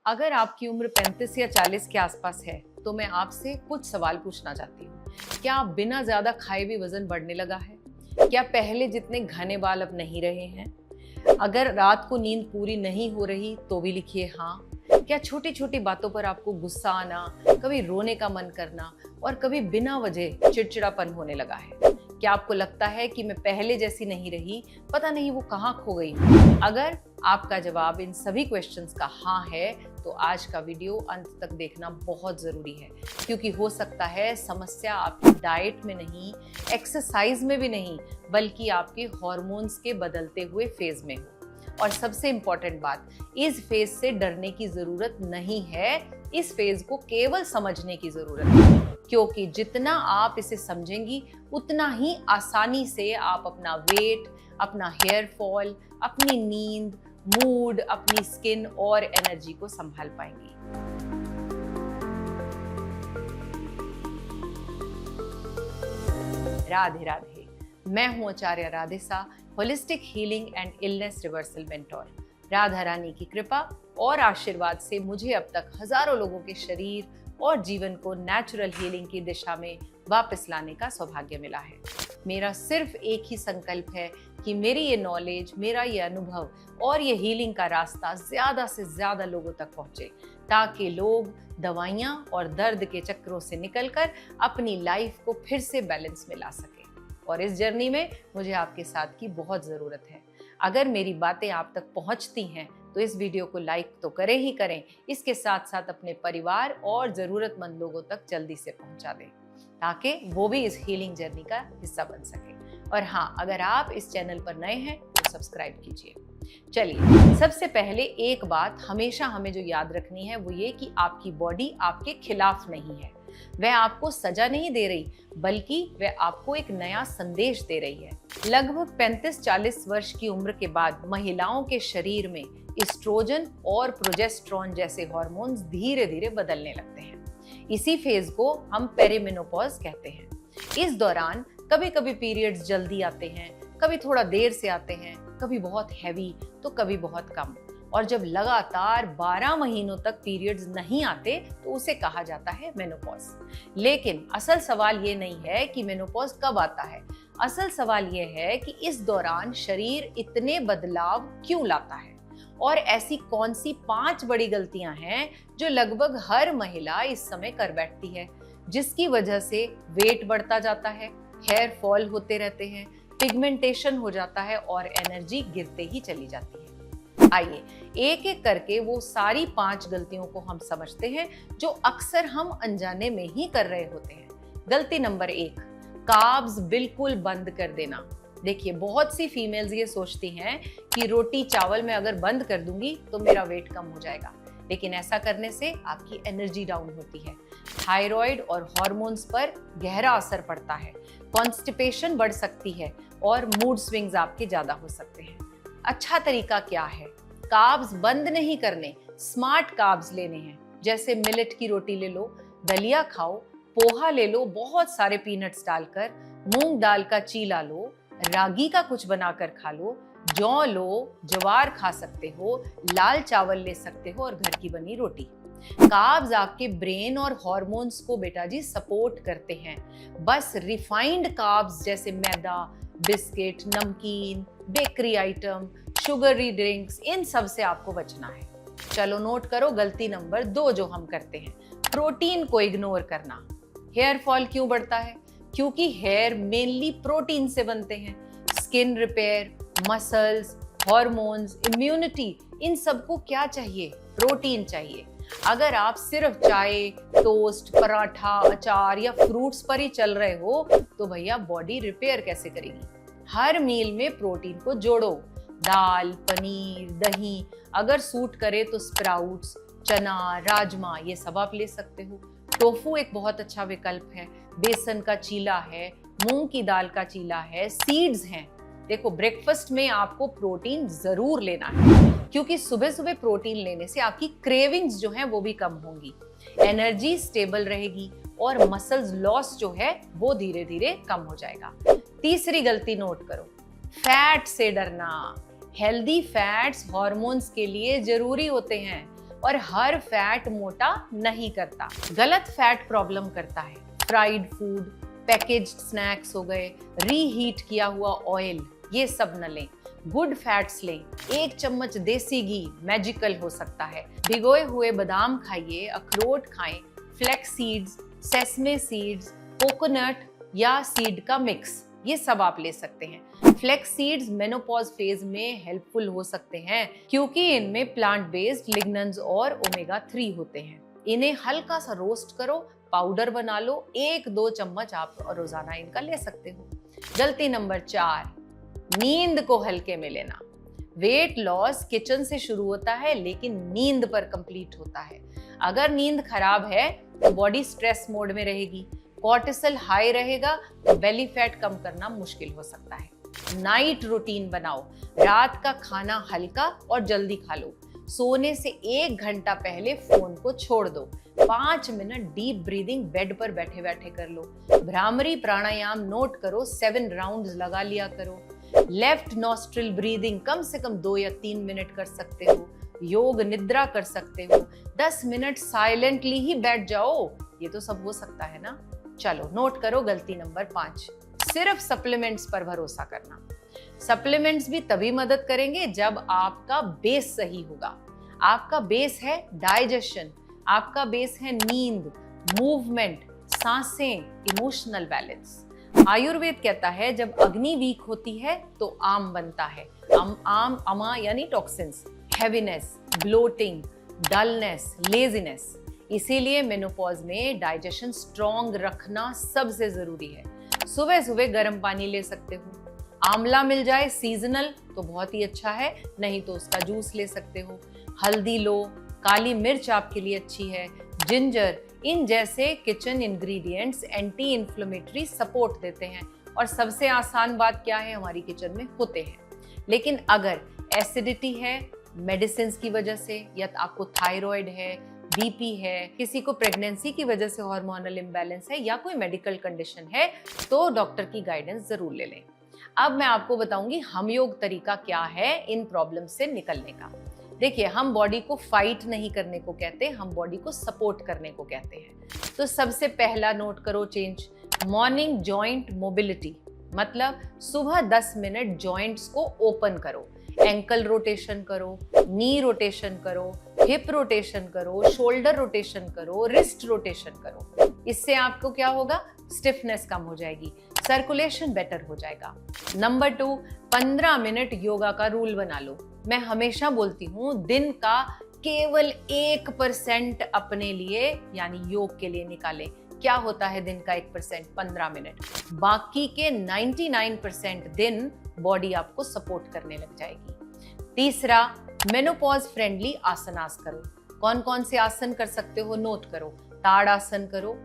अगर आपकी उम्र 35 या 40 के आसपास है तो मैं आपसे कुछ सवाल पूछना चाहती हूँ। क्या आप बिना ज्यादा खाए भी वजन बढ़ने लगा है? क्या पहले जितने घने बाल अब नहीं रहे हैं? अगर रात को नींद पूरी नहीं हो रही तो भी लिखिए हाँ। क्या छोटी छोटी बातों पर आपको गुस्सा आना, कभी रोने का मन करना और कभी बिना वजह चिड़चिड़ापन होने लगा है? क्या आपको लगता है कि मैं पहले जैसी नहीं रही, पता नहीं वो कहाँ खो गई? अगर आपका जवाब इन सभी क्वेश्चंस का हाँ है तो आज का वीडियो अंत तक देखना बहुत ज़रूरी है, क्योंकि हो सकता है समस्या आपकी डाइट में नहीं, एक्सरसाइज में भी नहीं, बल्कि आपके हार्मोन्स के बदलते हुए फेज में हो। और सबसे इम्पॉर्टेंट बात, इस फेज से डरने की ज़रूरत नहीं है, इस फेज को केवल समझने की ज़रूरत है, क्योंकि जितना आप इसे समझेंगी उतना ही आसानी से आप अपना वेट, अपना हेयर फॉल, अपनी नींद, मूड, अपनी स्किन और एनर्जी को संभाल पाएंगी। राधे राधे। मैं हूं Acharya Radhesa, holistic healing and illness reversal mentor. Radha Rani की कृपा और आशीर्वाद से मुझे अब तक हजारों लोगों के शरीर और जीवन को नेचुरल हीलिंग की दिशा में वापस लाने का सौभाग्य मिला है। मेरा सिर्फ एक ही संकल्प है कि मेरी ये नॉलेज, मेरा ये अनुभव और ये हीलिंग का रास्ता ज्यादा से ज्यादा लोगों तक पहुंचे, ताकि लोग दवाइयां और दर्द के चक्रों से निकलकर अपनी लाइफ को फिर से बैलेंस में ला सके। और इस जर्नी में मुझे आपके साथ की बहुत ज़रूरत है। अगर मेरी बातें आप तक पहुंचती हैं तो इस वीडियो को लाइक तो करें ही करें, इसके साथ साथ अपने परिवार और ज़रूरतमंद लोगों तक जल्दी से पहुंचा दें, ताकि वो भी इस हीलिंग जर्नी का हिस्सा बन सके। और हाँ, अगर आप इस चैनल पर नए हैं तो सब्सक्राइब कीजिए। चलिए, सबसे पहले एक बात हमेशा हमें जो याद रखनी है वो ये कि आपकी बॉडी आपके खिलाफ नहीं है। वह आपको सजा नहीं दे रही, बल्कि वह आपको एक नया संदेश दे रही है। लगभग 35-40 वर्ष की उम्र के बाद महिलाओं के शरीर में एस्ट्रोजन और प्रोजेस्टेरॉन जैसे हार्मोन्स धीरे धीरे बदलने लगते हैं। इसी फेज को हम पेरीमेनोपॉज कहते हैं। इस दौरान कभी कभी पीरियड्स जल्दी आते हैं, कभी थोड़ा देर से आते हैं, कभी बहुत हैवी तो कभी बहुत कम। और जब लगातार 12 महीनों तक पीरियड्स नहीं आते तो उसे कहा जाता है मेनोपॉज। लेकिन असल सवाल ये नहीं है कि मेनोपॉज कब आता है, असल सवाल ये है कि इस दौरान शरीर इतने बदलाव क्यों लाता है, और ऐसी कौन सी 5 बड़ी गलतियां हैं जो लगभग हर महिला इस समय कर बैठती है, जिसकी वजह से वेट बढ़ता जाता है, हेयर फॉल होते रहते हैं, पिगमेंटेशन हो जाता है और एनर्जी गिरते ही चली जाती है। आइए एक एक करके वो सारी 5 गलतियों को हम समझते हैं जो अक्सर हम अनजाने में ही कर रहे होते हैं। गलती नंबर 1, कार्ब्स बिल्कुल बंद कर देना। देखिए, बहुत सी फीमेल्स ये सोचती हैं कि रोटी चावल में अगर बंद कर दूंगी तो मेरा वेट कम हो जाएगा, लेकिन ऐसा करने से आपकी एनर्जी डाउन होती है, थायराइड और हार्मोन्स पर गहरा असर पड़ता है, कॉन्स्टिपेशन बढ़ सकती है और मूड स्विंग्स आपके ज्यादा हो सकते हैं। अच्छा तरीका क्या है? कार्ब्स बंद नहीं करने, स्मार्ट कार्ब्स लेने हैं। जैसे मिलेट की रोटी ले लो, दलिया खाओ, पोहा ले लो बहुत सारे पीनट्स डालकर, मूंग दाल का चीला लो, रागी का कुछ बनाकर खा लो, जौ लो, ज्वार खा सकते हो, लाल चावल ले सकते हो और घर की बनी रोटी। कार्ब्स आपके ब्रेन और हार्मोन्स को बेटा जी सपोर्ट करते हैं। बस रिफाइंड कार्ब्स जैसे मैदा, बिस्किट, नमकीन, बेकरी आइटम, शुगरी ड्रिंक्स, इन सब से आपको बचना है। चलो नोट करो गलती नंबर 2 जो हम करते हैं, प्रोटीन को इग्नोर करना। हेयर फॉल क्यों बढ़ता है? क्योंकि हेयर मेनली प्रोटीन से बनते हैं। Skin repair, muscles, hormones, immunity, इन सबको क्या चाहिए? प्रोटीन चाहिए। अगर आप सिर्फ चाय, टोस्ट, पराठा, अचार या फ्रूट्स पर ही चल रहे हो तो भैया बॉडी रिपेयर कैसे करेगी? हर मील में प्रोटीन को जोड़ो। दाल, पनीर, दही, अगर सूट करे तो स्प्राउट्स, चना, राजमा, ये सब आप ले सकते हो। टोफू एक बहुत अच्छा विकल्प है, बेसन का चीला है, मूंग की दाल का चीला है, सीड्स हैं। देखो, ब्रेकफास्ट में आपको प्रोटीन जरूर लेना है, क्योंकि सुबह सुबह प्रोटीन लेने से आपकी क्रेविंग्स जो हैं वो भी कम होंगी, एनर्जी स्टेबल रहेगी और मसल्स लॉस जो है वो धीरे धीरे कम हो जाएगा। तीसरी गलती नोट करो, फैट से डरना। हेल्दी फैट्स हार्मोन्स के लिए जरूरी होते हैं और हर फैट मोटा नहीं करता। गलत फैट प्रॉब्लम करता है। फ्राइड फूड, पैकेज्ड स्नैक्स हो गए, रीहीट किया हुआ ऑयल, ये सब न लें। गुड फैट्स लें। 1 चम्मच देसी घी मैजिकल हो सकता है। भिगोए हुए बादाम खाइए, अखरोट खाएं, flax seeds, sesame seeds, coconut या सीड का मिक्स, ये सब आप ले सकते हैं। फ्लैक्स सीड्स मेनोपॉज फेज में हेल्पफुल हो सकते हैं क्योंकि इनमें प्लांट बेस्ड लिग्नेंस और ओमेगा 3 होते हैं। इन्हें हल्का सा रोस्ट करो, पाउडर बना लो, 1-2 चम्मच आप रोजाना इनका ले सकते हो। गलती नंबर 4, नींद को हल्के में लेना। वेट लॉस किचन से शुरू होता है लेकिन नींद पर कंप्लीट होता है। अगर नींद खराब है तो बॉडी स्ट्रेस मोड में रहेगी, कॉर्टिसोल हाई रहेगा तो बेली फैट कम करना मुश्किल हो सकता है। नाइट रूटीन बनाओ। रात का खाना हल्का और जल्दी खा लो। सोने से 1 घंटा पहले फोन को छोड़ दो। 5 मिनट डीप ब्रीदिंग बेड पर बैठे बैठे कर लो। भ्रामरी प्राणायाम नोट करो, 7 राउंड्स लगा लिया करो। लेफ्ट नॉस्ट्रिल ब्रीदिंग कम से कम 2 या 3 मिनट कर सकते हो। योग निद्रा कर सकते हो। 10 मिनट साइलेंटली ही बैठ जाओ। ये तो सब हो सकता है ना। चलो नोट करो गलती नंबर 5, सिर्फ सप्लीमेंट्स पर भरोसा करना। सप्लीमेंट्स भी तभी मदद करेंगे जब आपका बेस सही होगा। आपका बेस है डाइजेशन, आपका बेस है नींद, मूवमेंट, सांसें, इमोशनल बैलेंस। आयुर्वेद कहता है जब अग्नि वीक होती है तो आम बनता है। आम अमा यानी toxins, heaviness, bloating, dullness, laziness. इसीलिए मेनोपॉज में डाइजेशन स्ट्रॉन्ग रखना सबसे जरूरी है। सुबह सुबह गर्म पानी ले सकते हो। आंवला मिल जाए सीजनल तो बहुत ही अच्छा है, नहीं तो उसका जूस ले सकते हो। हल्दी लो, काली मिर्च आपके लिए अच्छी है, जिंजर, इन जैसे kitchen ingredients anti inflammatory support देते हैं और सबसे आसान बात क्या है, हमारी किचन में होते हैं। लेकिन अगर एसिडिटी है मेडिसिन की वजह से, या आपको थायराइड है, बीपी है, किसी को प्रेगनेंसी की वजह से हार्मोनल इम्बैलेंस है या कोई मेडिकल कंडीशन है तो डॉक्टर की गाइडेंस जरूर ले लें। अब मैं आपको बताऊंगी हम योग तरीका क्या है इन प्रॉब्लम से निकलने का। देखिए, हम बॉडी को फाइट नहीं करने को कहते, हम बॉडी को सपोर्ट करने को कहते हैं। तो सबसे पहला नोट करो चेंज, मॉर्निंग जॉइंट मोबिलिटी, मतलब सुबह 10 मिनट जॉइंट्स को ओपन करो। एंकल रोटेशन करो, नी रोटेशन करो, हिप रोटेशन करो, शोल्डर रोटेशन करो, रिस्ट रोटेशन करो। इससे आपको क्या होगा, स्टिफनेस कम हो जाएगी, सर्कुलेशन बेटर हो जाएगा। नंबर 2, 15 मिनट योगा का रूल बना लो। मैं हमेशा बोलती हूँ दिन का केवल 1% अपने लिए यानी योग के लिए निकालें। क्या होता है दिन का 1%? 15 मिनट। बाकी के 99% दिन बॉडी आपको सपोर्ट करने लग जाएगी। तीसरा, मेनोपॉज फ्रेंडली आसनास करो। कौन कौन से आसन कर सकते हो नोट करो। ताड़ आसन करो,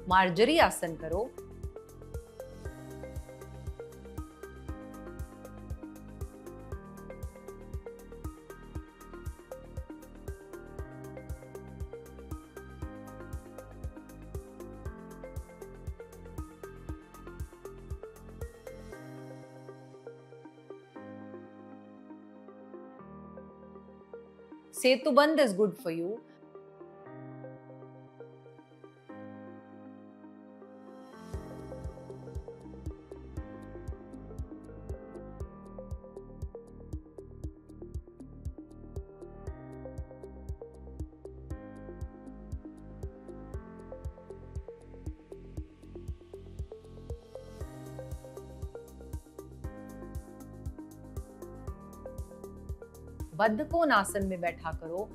मार्जरी आसन करो, सेतुबंद is good for you। बद्ध कोण आसन में बैठा करो।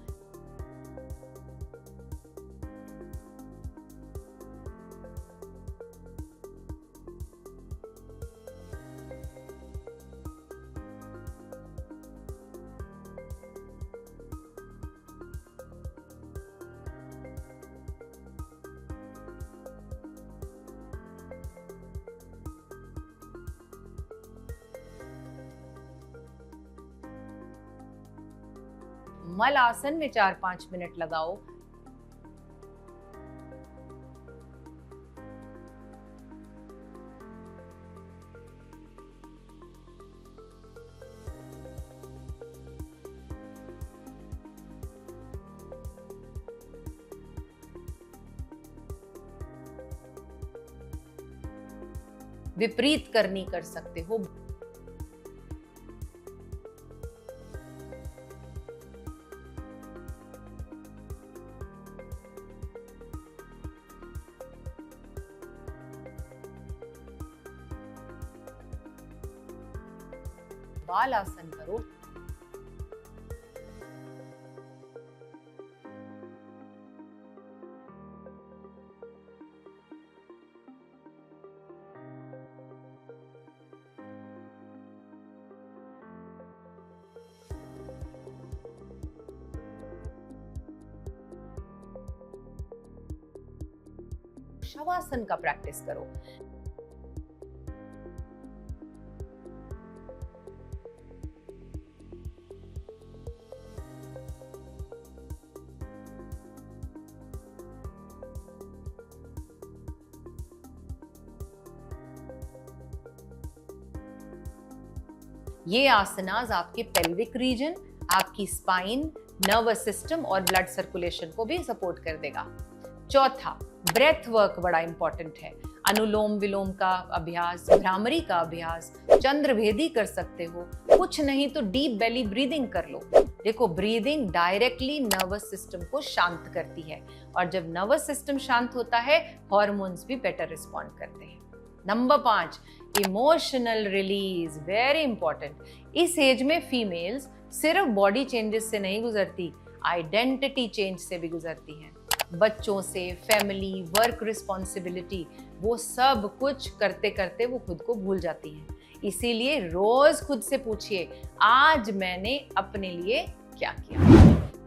मल आसन में 4-5 मिनट लगाओ। विपरीत करनी कर सकते हो। बाल आसन करो। शवासन का प्रैक्टिस करो। ये आसनास आपके पेल्विक रीजन, आपकी स्पाइन, नर्वस सिस्टम और ब्लड सर्कुलेशन को भी सपोर्ट कर देगा। चौथा, ब्रेथ वर्क बड़ा इंपॉर्टेंट है। अनुलोम विलोम का अभ्यास, भ्रामरी का अभ्यास, चंद्रभेदी कर सकते हो। कुछ नहीं तो डीप बेली ब्रीदिंग कर लो। देखो, ब्रीदिंग डायरेक्टली नर्वस सिस्टम को शांत करती है, और जब नर्वस सिस्टम शांत होता है, हॉर्मोन्स भी बेटर रिस्पॉन्ड करते हैं। Number 5, emotional release, very important. इस एज में फीमेल्स सिर्फ बॉडी चेंजेस से नहीं गुजरती, आइडेंटिटी चेंज से भी गुजरती हैं। बच्चों से, फैमिली, वर्क रिस्पॉन्सिबिलिटी, वो सब कुछ करते करते वो खुद को भूल जाती हैं। इसीलिए रोज खुद से पूछिए, आज मैंने अपने लिए क्या किया।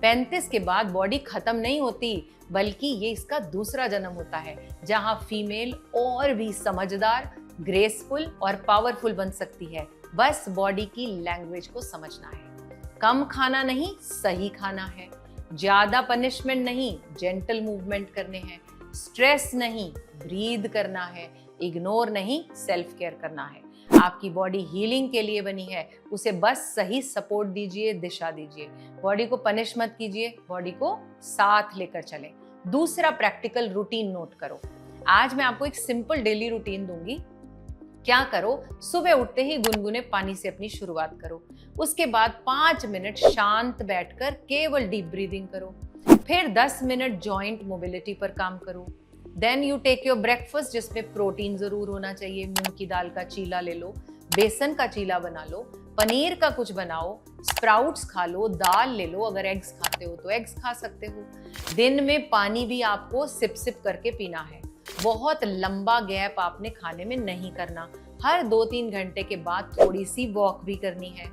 35 के बाद बॉडी खत्म नहीं होती, बल्कि ये इसका दूसरा जन्म होता है, जहां फीमेल और भी समझदार, ग्रेसफुल और पावरफुल बन सकती है। बस बॉडी की लैंग्वेज को समझना है। कम खाना नहीं, सही खाना है। ज्यादा पनिशमेंट नहीं, जेंटल मूवमेंट करने हैं। स्ट्रेस नहीं, ब्रीद करना है। इग्नोर नहीं, सेल्फ केयर करना है। आपकी बॉडी हीलिंग के लिए बनी है, उसे बस सही सपोर्ट दीजिए, दिशा दीजिए। बॉडी को पनिश मत कीजिए, बॉडी को साथ लेकर चलें। दूसरा प्रैक्टिकल रूटीन नोट करो। आज मैं आपको एक सिंपल डेली रूटीन दूंगी। क्या करो, सुबह उठते ही गुनगुने पानी से अपनी शुरुआत करो। उसके बाद 5 मिनट शांत बैठकर केवल डीप ब्रीदिंग करो। फिर 10 मिनट जॉइंट मोबिलिटी पर काम करो। Then you take your breakfast, जिसमें प्रोटीन जरूर होना चाहिए। मूंग की दाल का चीला ले लो, बेसन का चीला बना लो, पनीर का कुछ बनाओ, स्प्राउट्स खा लो, दाल ले लो, अगर एग्स खाते हो तो एग्स खा सकते हो। दिन में पानी भी आपको सिप सिप करके पीना है। बहुत लंबा गैप आपने खाने में नहीं करना। हर 2-3 घंटे के बाद थोड़ी सी वॉक भी करनी है।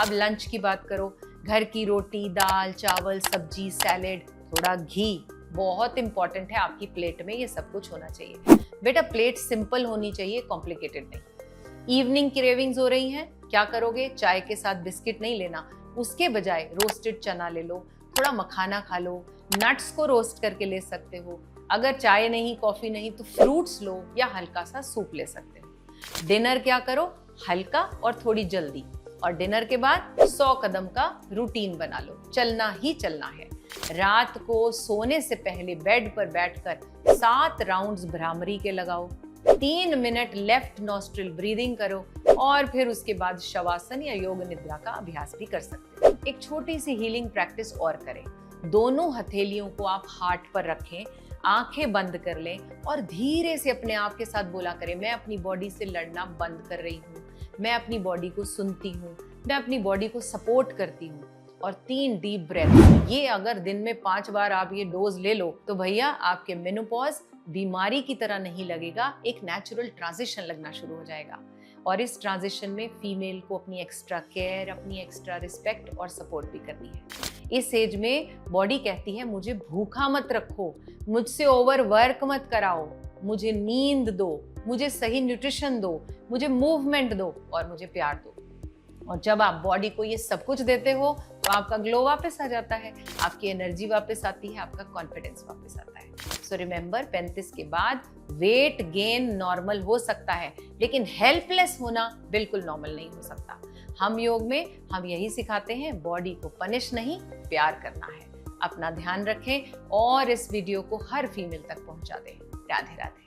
अब लंच की बात करो। घर की रोटी, दाल, चावल, सब्जी, सैलेड, थोड़ा घी, बहुत इंपॉर्टेंट है। आपकी प्लेट में ये सब कुछ होना चाहिए। बेटा, प्लेट सिंपल होनी चाहिए, कॉम्प्लिकेटेड नहीं। इवनिंग क्रेविंग्स हो रही हैं, क्या करोगे? चाय के साथ बिस्किट नहीं लेना, उसके बजाय रोस्टेड चना ले लो, थोड़ा मखाना खा लो, नट्स को रोस्ट करके ले सकते हो। अगर चाय नहीं, कॉफी नहीं, तो फ्रूट्स लो या हल्का सा सूप ले सकते हो। डिनर क्या करो? हल्का और थोड़ी जल्दी। और डिनर के बाद 100 कदम का रूटीन बना लो, चलना ही चलना है। रात को सोने से पहले बेड पर बैठकर 7 राउंड्स भ्रामरी के लगाओ। 3 मिनट लेफ्ट नॉस्ट्रिल ब्रीदिंग करो, और फिर उसके बाद शवासन या योग निद्रा का अभ्यास भी कर सकते हो। एक छोटी सी हीलिंग प्रैक्टिस और करें। दोनों हथेलियों को आप हार्ट पर रखें, आंखें बंद कर लें और धीरे से अपने आप के साथ बोला करें, मैं अपनी बॉडी से लड़ना बंद कर रही हूँ, मैं अपनी बॉडी को सुनती हूँ, मैं अपनी बॉडी को सपोर्ट करती हूँ। और 3 डीप ब्रेथ। ये अगर दिन में 5 बार आप ये डोज ले लो तो भैया आपके मेनोपॉज बीमारी की तरह नहीं लगेगा, एक नेचुरल ट्रांजिशन लगना शुरू हो जाएगा। और इस ट्रांजिशन में फीमेल को अपनी एक्स्ट्रा केयर, अपनी एक्स्ट्रा रिस्पेक्ट और सपोर्ट भी करनी है। इस एज में बॉडी कहती है, मुझे भूखा मत रखो, मुझसे ओवर वर्क मत कराओ, मुझे नींद दो, मुझे सही न्यूट्रिशन दो, मुझे मूवमेंट दो और मुझे प्यार दो। और जब आप बॉडी को ये सब कुछ देते हो तो आपका ग्लो वापस आ जाता है, आपकी एनर्जी वापस आती है, आपका कॉन्फिडेंस वापस आता है। सो रिमेंबर, 35 के बाद वेट गेन नॉर्मल हो सकता है, लेकिन हेल्पलेस होना बिल्कुल नॉर्मल नहीं हो सकता। हम योग में हम यही सिखाते हैं, बॉडी को पनिश नहीं, प्यार करना है। अपना ध्यान रखें और इस वीडियो को हर फीमेल तक पहुंचा दें। राधे राधे।